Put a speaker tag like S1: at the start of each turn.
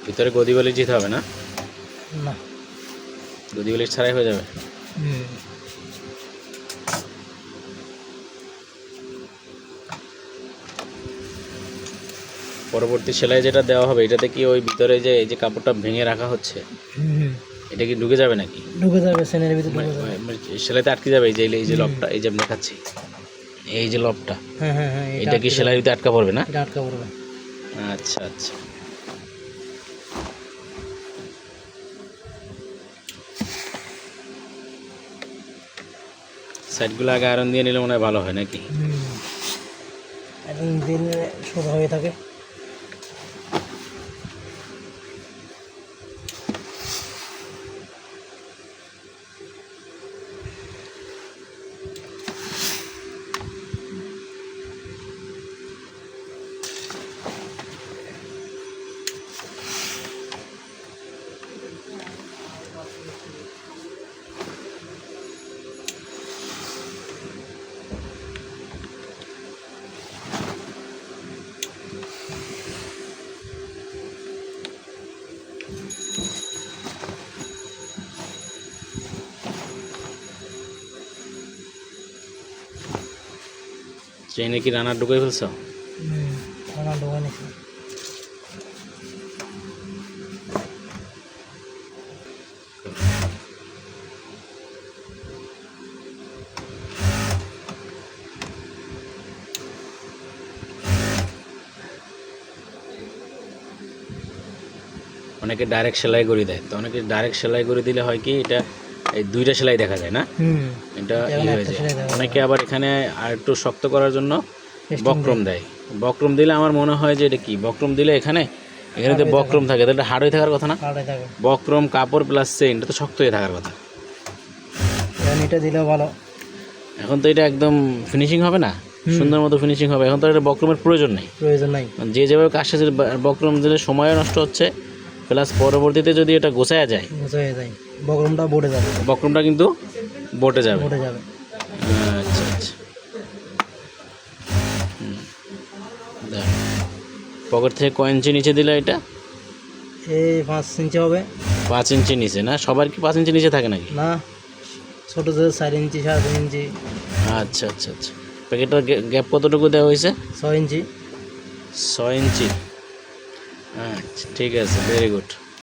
S1: ভিতরে গদি বালিশ দিতে হবে না?
S2: না,
S1: গদি বালিশ ছাড়াই হয়ে যাবে। পরবর্তী সেলাই যেটা দেওয়া হবে এটাতে কি ওই ভিতরে যে এই যে কাপড়টা ভেঙে রাখা হচ্ছে এটা কি ঢুকে যাবে নাকি?
S2: ঢুকে যাবে, সেনের ভিতরে ঢুকে যাবে।
S1: সেলাইতে আটকে যাবে? এই যে লবটা, এই যে আমি দেখাচ্ছি, এই যে লবটা,
S2: হ্যাঁ হ্যাঁ হ্যাঁ,
S1: এটা কি সেলাইয়ের ভিতরে আটকা পড়বে না?
S2: এটা আটকা পড়বে।
S1: আচ্ছা আচ্ছা। সাইডগুলো আগে আয়রন দিয়ে নিলে মনে হয় ভালো হয় নাকি?
S2: এখন দিন সোজা হয়ে থাকে।
S1: চেইনে কি রানার ঢুকে ফেলছো?
S2: রানার ঢোকা নিছি।
S1: অনেকে ডাইরেক্ট সেলাই করে দেয়, তো অনেকে ডাইরেক্ট সেলাই করে দিলে হয় কি এটা এই দুইটা সেলাই দেখা যায় না, এটা হয়ে যায়। অনেকে আবার এখানে আর একটু শক্ত করার জন্য বক্রম দেয়। বক্রম দিলে আমার মনে হয় যে এটা কি বক্রম দিলে এখানে তো বক্রম থাকে, তাহলে হার্ড হয়ে থাকার কথা না? বক্রম কাপড় প্লাস চেইন, এটা তো শক্ত হয়ে থাকার কথা।
S2: এটা দিলে ভালো।
S1: এখন তো এটা একদম ফিনিশিং হবে না, সুন্দর মতো ফিনিশিং হবে। এখন তো এটা বক্রমের প্রয়োজন নেই। যে যেভাবে কাজ শেষে বক্রম দিলে সময়ও নষ্ট হচ্ছে, প্লাস পরবর্তীতে যদি এটা গোছায়া যায়
S2: বক্রমটা বটে যাবে,
S1: বক্রমটা কিন্তু বটে যাবে। আচ্ছা আচ্ছা। পকেট থেকে কয় ইঞ্চি নিচে দিলে এটা?
S2: এই 5 ইঞ্চি হবে।
S1: 5 ইঞ্চি নিচে না? সবার কি 5 ইঞ্চি নিচে থাকে নাকি?
S2: না, ছোটো 4 ইঞ্চি 3.5 ইঞ্চি।
S1: আচ্ছা আচ্ছা আচ্ছা। প্যাকেটটার গ্যাপ কতটুকু দেওয়া হয়েছে?
S2: 6 ইঞ্চি।
S1: 6 ইঞ্চি। আচ্ছা ঠিক আছে, ভেরি গুড।